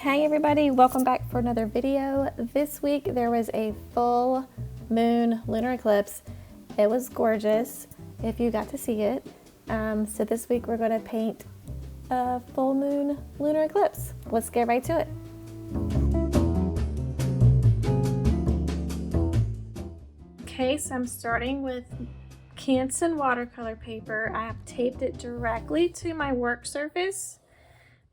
Hey everybody, welcome back for another video. This week there was a full moon lunar eclipse. It was gorgeous if you got to see it. So this week we're going to paint a full moon lunar eclipse. Let's get right to it. Okay, so I'm starting with Crescent watercolor paper. I have taped it directly to my work surface.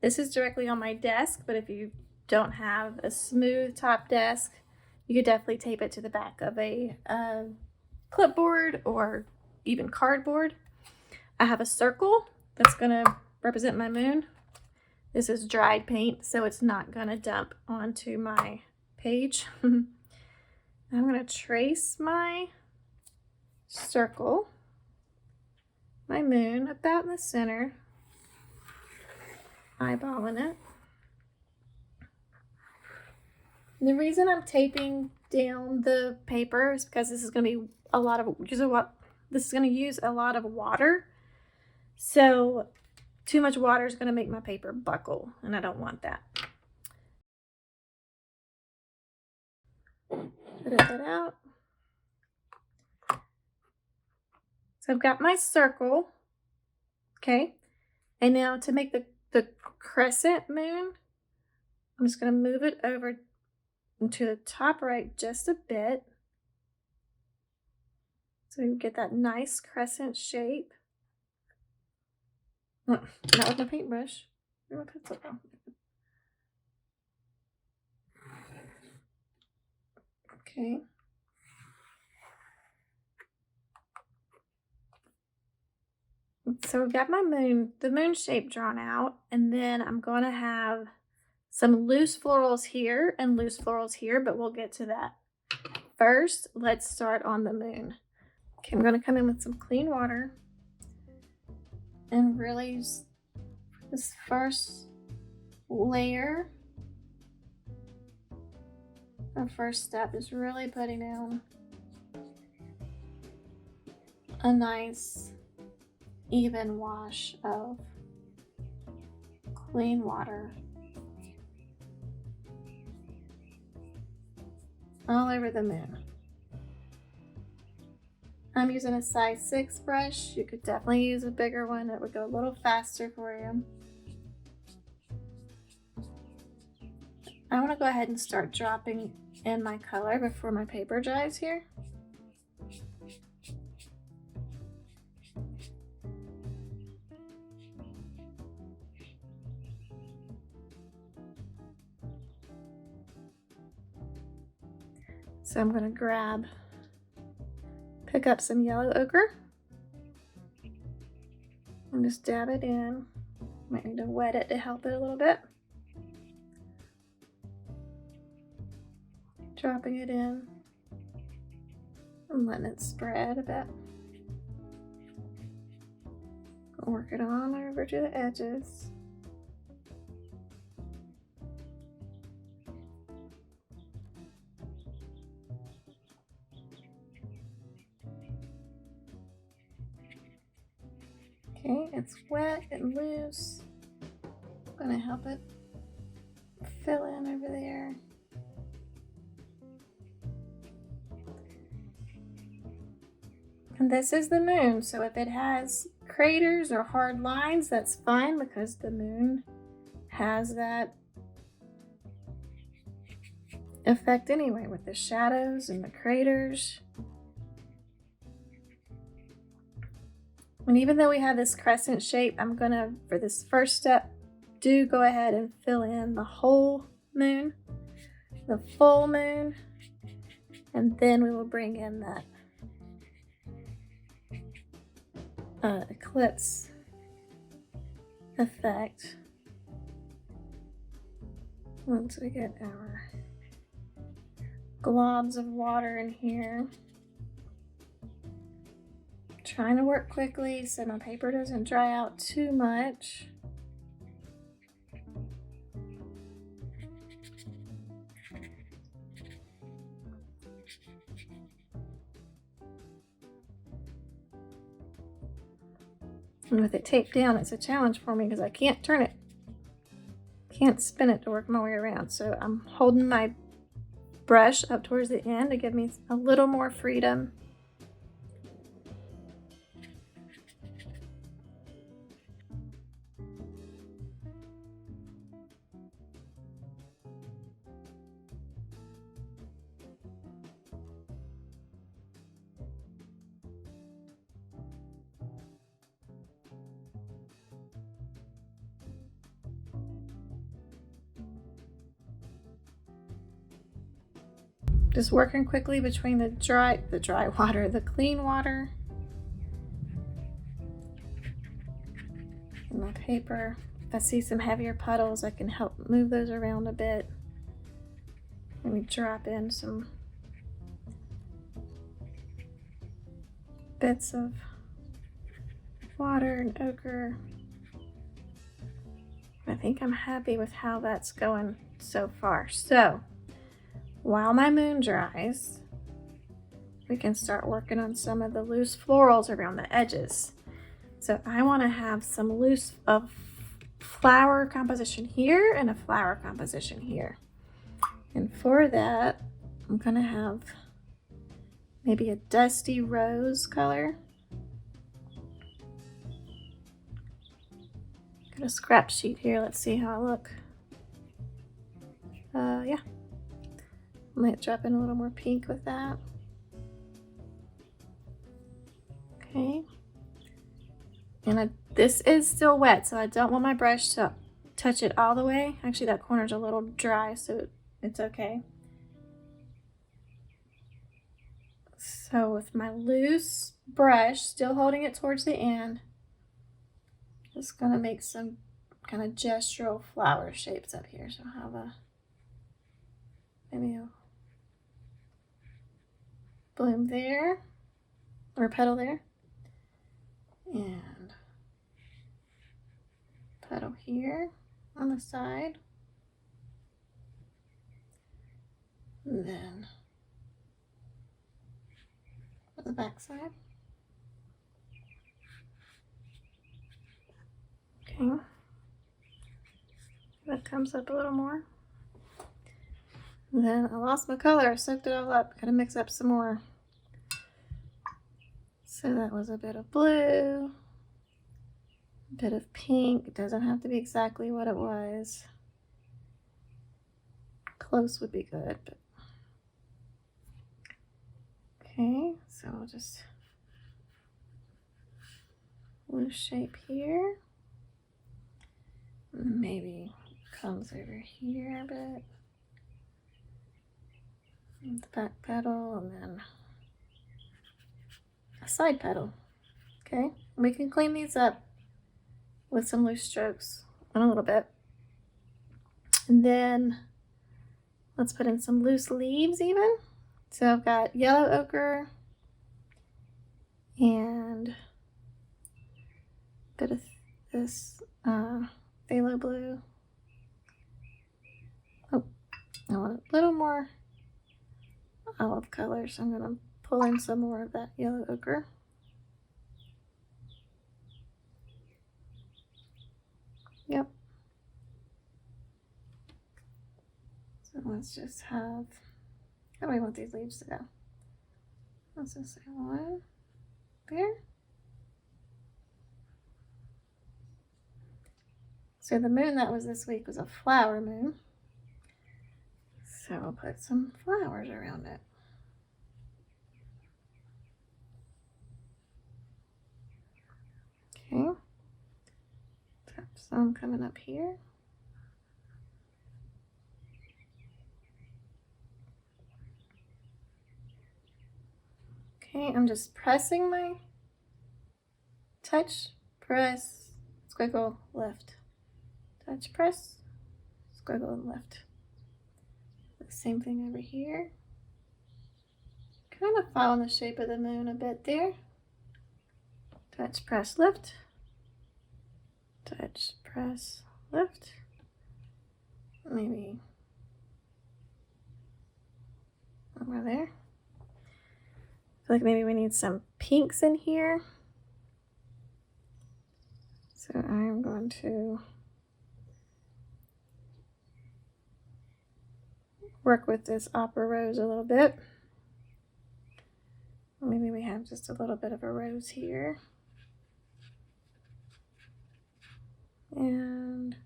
This is directly on my desk, but if you don't have a smooth top desk, you could definitely tape it to the back of a clipboard or even cardboard. I have a circle that's gonna represent my moon. This is dried paint, so it's not gonna dump onto my page. I'm gonna trace my circle, my moon, about in the center. Eyeballing it. The reason I'm taping down the paper is because this is going to be this is going to use a lot of water. So too much water is going to make my paper buckle, and I don't want that. Put that out. So I've got my circle. Okay. And now to make the crescent moon, I'm just going to move it over to the top right just a bit, so you get that nice crescent shape. Not with my paintbrush. Where'd my pencil go? Okay. So we've got my moon, the moon shape drawn out, and then I'm going to have some loose florals here and loose florals here, but we'll get to that. First, let's start on the moon. Okay, I'm going to come in with some clean water and really use this first layer. Our first step is really putting down a nice even wash of clean water all over the moon. I'm using a size 6 brush. You could definitely use a bigger one. It would go a little faster for you. I want to go ahead and start dropping in my color before my paper dries here. So I'm going to pick up some yellow ochre and just dab it in. Might need to wet it to help it a little bit. Dropping it in and letting it spread a bit. Work it on over to the edges. Okay, it's wet and loose. I'm gonna help it fill in over there. And this is the moon, so if it has craters or hard lines, that's fine because the moon has that effect anyway with the shadows and the craters. And even though we have this crescent shape, I'm gonna, for this first step, go ahead and fill in the whole moon, the full moon, and then we will bring in that eclipse effect once we get our globs of water in here. Trying to work quickly so my paper doesn't dry out too much. And with it taped down, it's a challenge for me because I can't turn it. can't spin it to work my way around, so I'm holding my brush up towards the end to give me a little more freedom. Just working quickly between the dry water, the clean water, and my paper. If I see some heavier puddles, I can help move those around a bit. Maybe drop in some bits of water and ochre. I think I'm happy with how that's going so far. So while my moon dries, we can start working on some of the loose florals around the edges. So I want to have some loose flower composition here and a flower composition here. And for that, I'm going to have maybe a dusty rose color. Got a scrap sheet here. Let's see how I look. Yeah. Might drop in a little more pink with that. Okay. And this is still wet, so I don't want my brush to touch it all the way. Actually, that corner's a little dry, so it's okay. So with my loose brush, still holding it towards the end, just gonna make some kind of gestural flower shapes up here. So I'll have maybe a bloom there, or a petal there, and petal here on the side, and then on the back side. Okay, that comes up a little more. And then I lost my color, I soaked it all up, gotta mix up some more. So that was a bit of blue, a bit of pink. It doesn't have to be exactly what it was. Close would be good, but okay, so I'll just loose shape here. Maybe comes over here a bit. And the back petal, and then a side petal. Okay, we can clean these up with some loose strokes in a little bit. And then let's put in some loose leaves even. So I've got yellow ochre and a bit of this phthalo blue. Oh, I want a little more olive color, so I'm going to pull in some more of that yellow ochre. Yep. So let's just have, how do we want these leaves to go? Let's just say one there. So the moon that was this week was a flower moon. So I'll put some flowers around it. Okay. Tap some coming up here. Okay, I'm just pressing my touch, press, squiggle, lift. Touch, press, squiggle, and lift. The same thing over here. Kind of following the shape of the moon a bit there. Touch, press, lift. Touch, press, lift. Maybe over there. I feel like maybe we need some pinks in here. So I'm going to work with this opera rose a little bit. Maybe we have just a little bit of a rose here. And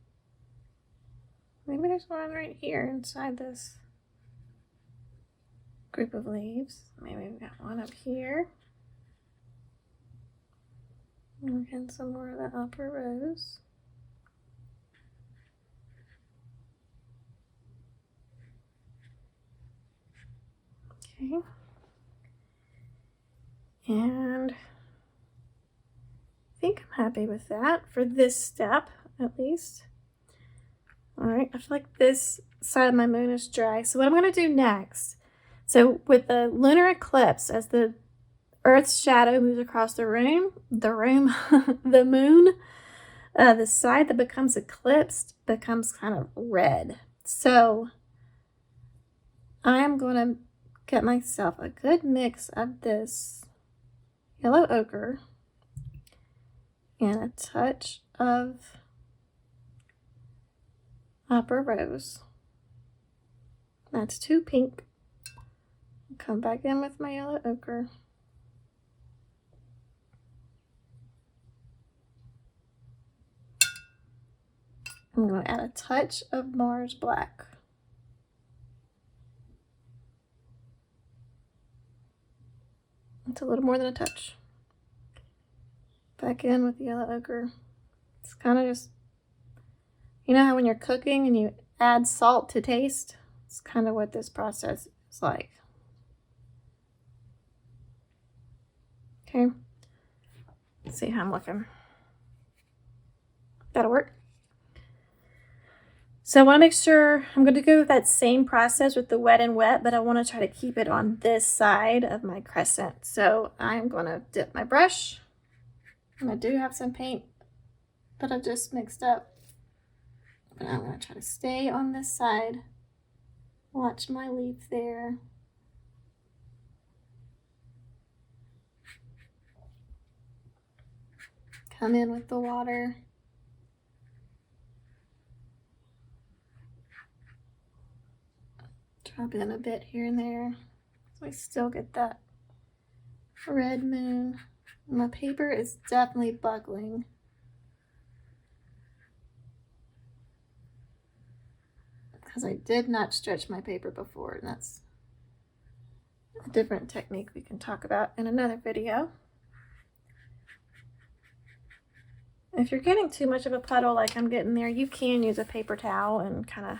maybe there's one right here inside this group of leaves. Maybe we've got one up here. And again, some more of that opera rose. Okay. And I think I'm happy with that for this step, at least. All right, I feel like this side of my moon is dry. So what I'm going to do next, so with the lunar eclipse, as the Earth's shadow moves across the the moon, the side that becomes eclipsed becomes kind of red. So I'm going to get myself a good mix of this yellow ochre and a touch of opera rose. That's too pink. Come back in with my yellow ochre. I'm going to add a touch of Mars black. It's a little more than a touch. Back in with the yellow ochre. It's kind of just, you know how when you're cooking and you add salt to taste? It's kind of what this process is like. Okay. Let's see how I'm looking. That'll work. So I want to make sure, I'm going to go with that same process with the wet and wet, but I want to try to keep it on this side of my crescent. So I'm going to dip my brush. And I do have some paint that I just mixed up. But I'm going to try to stay on this side. Watch my leaf there. Come in with the water. Drop in a bit here and there. So I still get that red moon. My paper is definitely buckling. Because I did not stretch my paper before, and that's a different technique we can talk about in another video. If you're getting too much of a puddle like I'm getting there, you can use a paper towel and kind of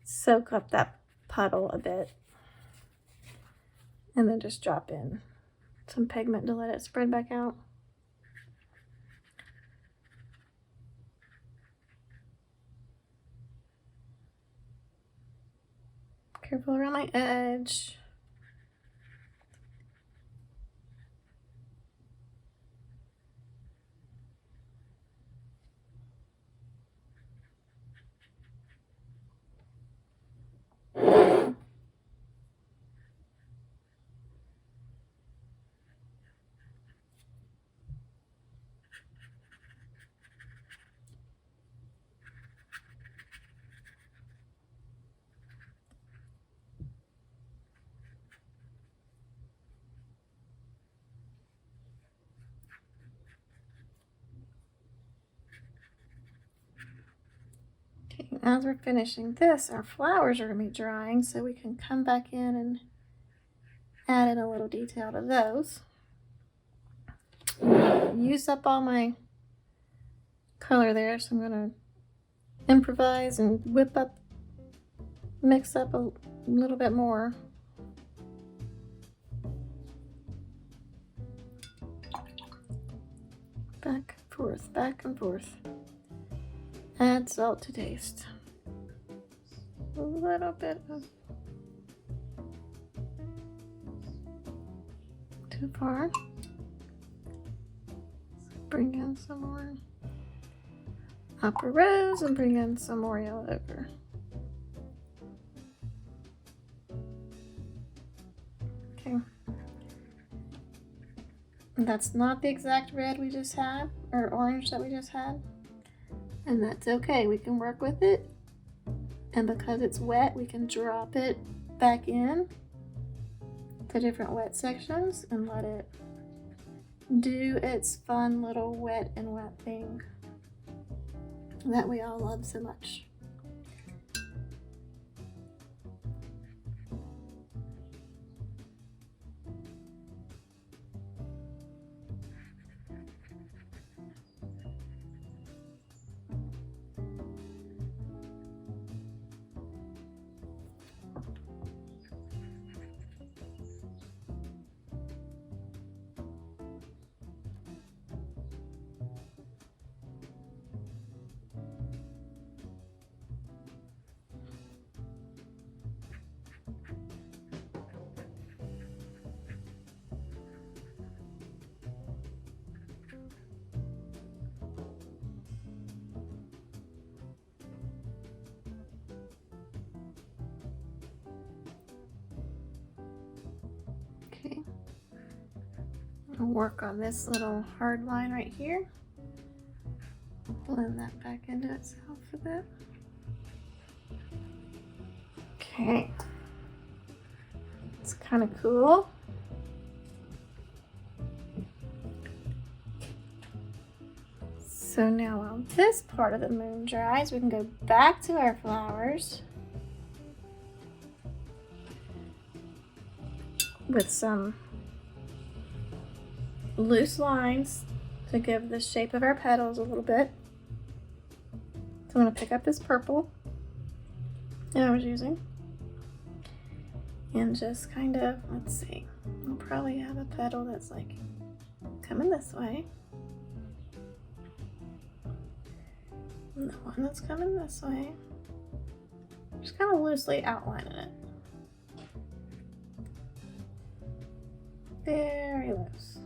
soak up that puddle a bit. And then just drop in some pigment to let it spread back out. Careful around my edge. Okay, as we're finishing this, our flowers are going to be drying, so we can come back in and add in a little detail to those. Use up all my color there, so I'm going to improvise and mix up a little bit more. Back and forth, back and forth. Add salt to taste. A little bit of too far. Bring in some more opera rose and bring in some more yellow ochre. Okay. That's not the exact red we just had, or orange that we just had. And that's okay, we can work with it And because it's wet, we can drop it back in to different wet sections and let it do its fun little wet and wet thing that we all love so much. Okay, I'll work on this little hard line right here. Blend that back into itself a bit. Okay, it's kind of cool. So now while this part of the moon dries, we can go back to our flowers with some loose lines to give the shape of our petals a little bit. So I'm going to pick up this purple that I was using and just kind of, let's see, I'll probably have a petal that's like coming this way. And the one that's coming this way. Just kind of loosely outlining it. Very loose.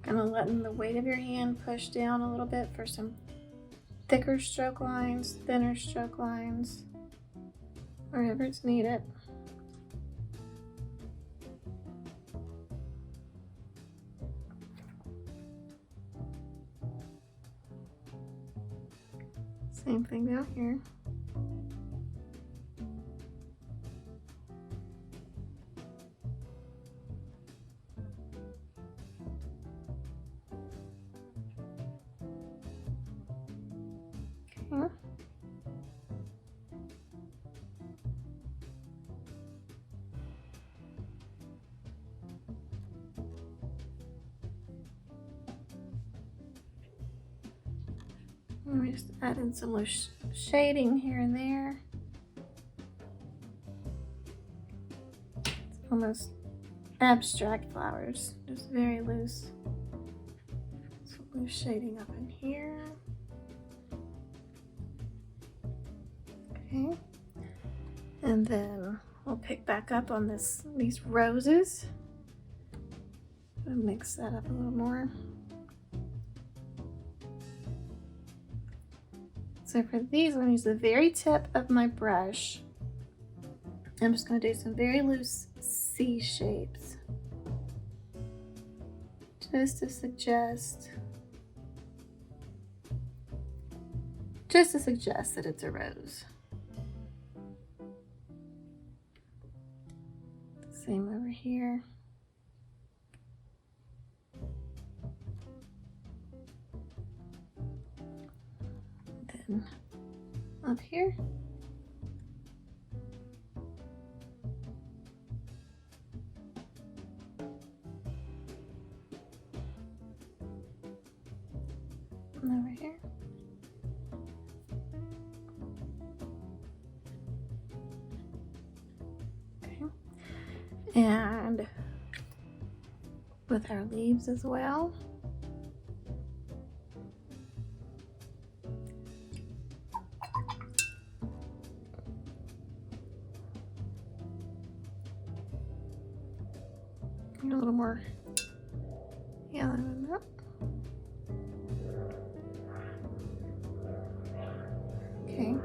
Kind of letting the weight of your hand push down a little bit for some thicker stroke lines, thinner stroke lines, wherever it's needed. Same thing down here. Okay. Let me just add in some loose shading here and there. It's almost abstract flowers, just very loose. Some loose shading up in here. Okay, and then we'll pick back up on these roses and mix that up a little more. So for these, I'm going to use the very tip of my brush. I'm just going to do some very loose C shapes, just to suggest that it's a rose. Same over here. Then up here. And over here. Okay. And with our leaves as well. A little more yellow than that. Okay,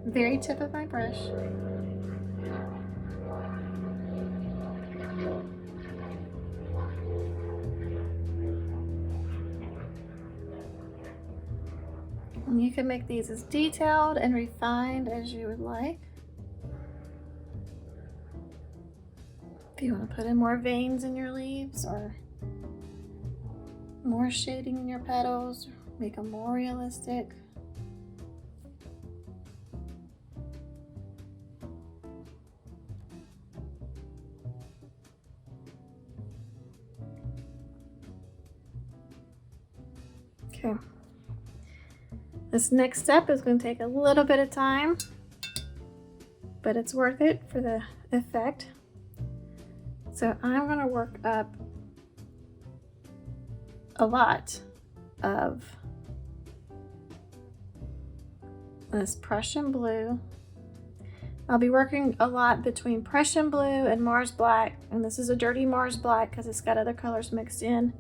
very tip of my brush. And you can make these as detailed and refined as you would like. If you want to put in more veins in your leaves or more shading in your petals, make them more realistic. Okay. This next step is going to take a little bit of time, but it's worth it for the effect. So I'm going to work up a lot of this Prussian blue. I'll be working a lot between Prussian blue and Mars black, and this is a dirty Mars black because it's got other colors mixed in.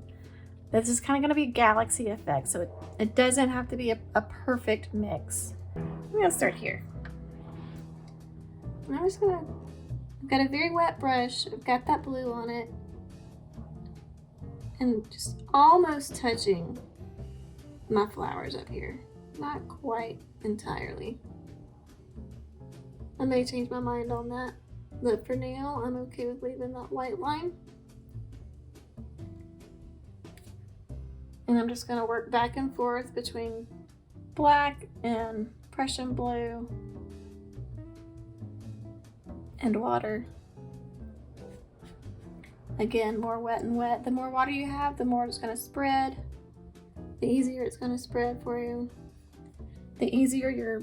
This is kind of going to be a galaxy effect, so it doesn't have to be a perfect mix. I'm going to start here. And I'm just going to, I've got a very wet brush, I've got that blue on it, and just almost touching my flowers up here. Not quite entirely. I may change my mind on that, but for now I'm okay with leaving that white line. And I'm just going to work back and forth between black and Prussian blue and water. Again, more wet and wet. The more water you have, the more it's going to spread. The easier it's going to spread for you. The easier your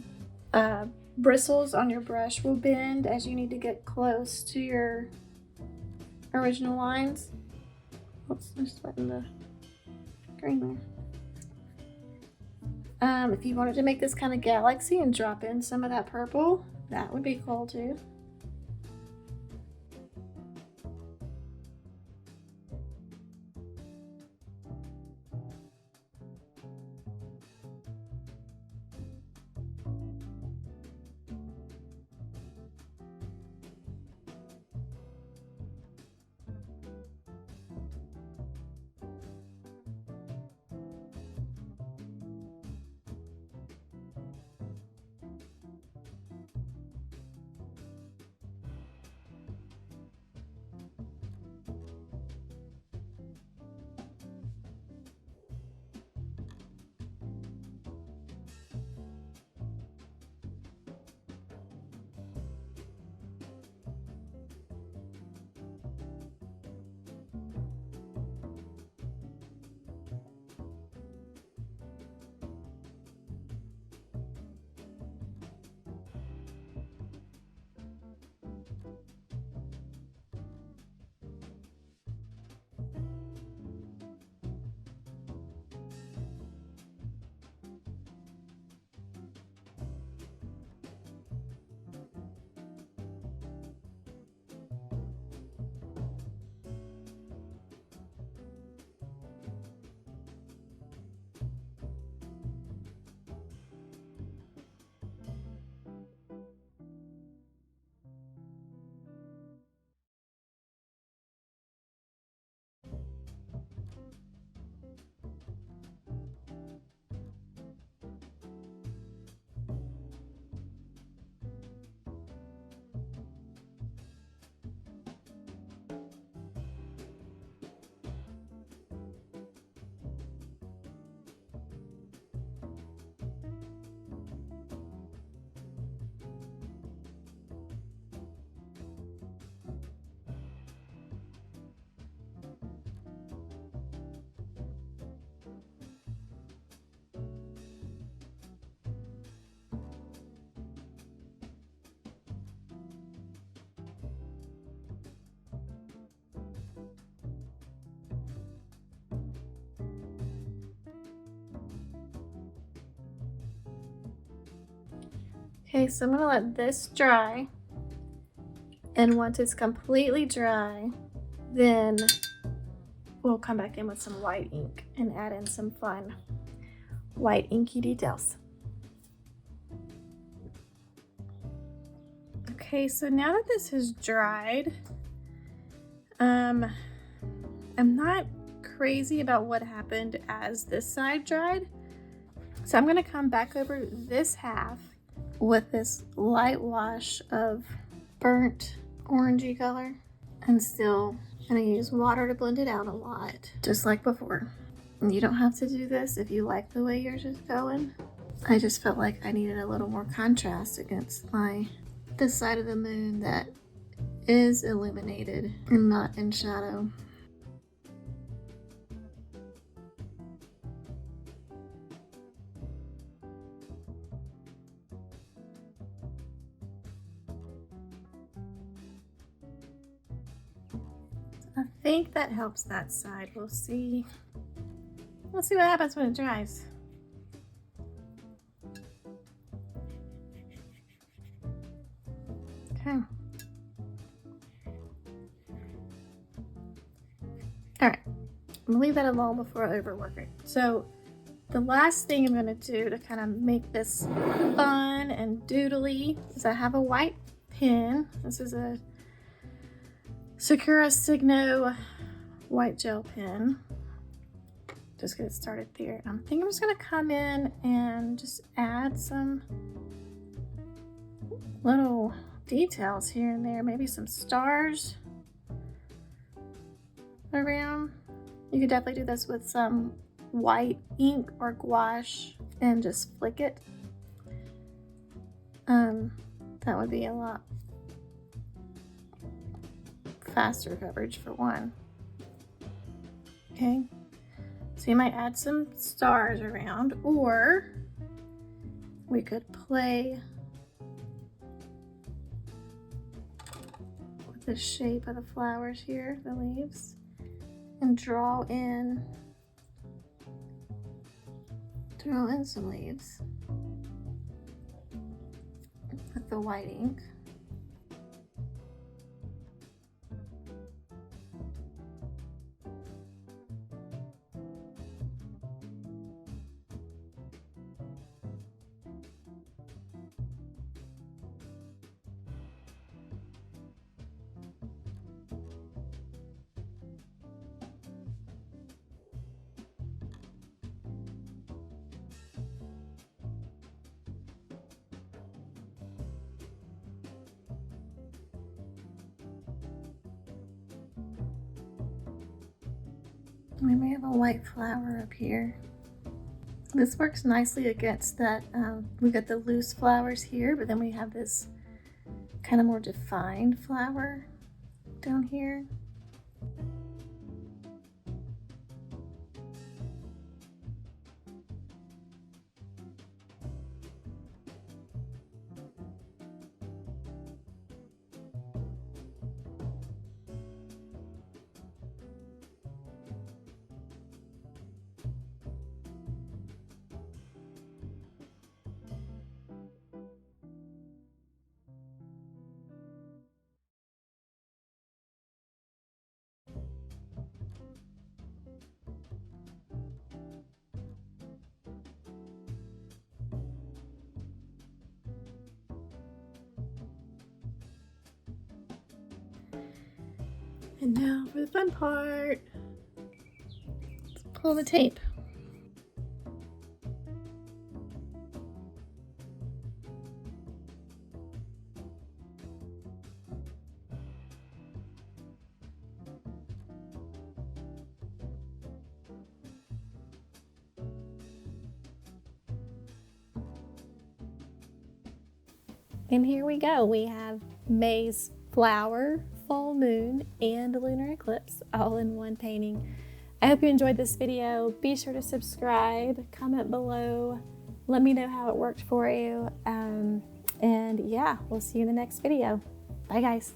bristles on your brush will bend as you need to get close to your original lines. Oops, I'm just wetting the green there. If you wanted to make this kind of galaxy and drop in some of that purple, that would be cool too. Okay, so I'm gonna let this dry, and once it's completely dry, then we'll come back in with some white ink and add in some fun white inky details. Okay, so now that this has dried, I'm not crazy about what happened as this side dried. So I'm gonna come back over this half with this light wash of burnt orangey color, and still gonna use water to blend it out a lot, just like before. And you don't have to do this if you like the way yours is going. I just felt like I needed a little more contrast against this side of the moon that is illuminated and not in shadow. I think that helps that side. We'll see. We'll see what happens when it dries. Okay. All right. I'm gonna leave that alone before I overwork it. So the last thing I'm gonna do to kind of make this fun and doodly is I have a white pen. This is a Sakura Signo white gel pen. Just get it started there. I think I'm just gonna come in and just add some little details here and there, maybe some stars around. You could definitely do this with some white ink or gouache and just flick it. That would be a lot faster coverage for one. Okay, so you might add some stars around, or we could play with the shape of the flowers here, the leaves, and draw in some leaves with the white ink. We may have a white flower up here. This works nicely against that. We got the loose flowers here, but then we have this kind of more defined flower down here. And now for the fun part. Let's pull the tape. And here we go. We have May's flower, full moon, and lunar eclipse all in one painting. I hope you enjoyed this video. Be sure to subscribe, comment below, let me know how it worked for you. And yeah, we'll see you in the next video. Bye guys.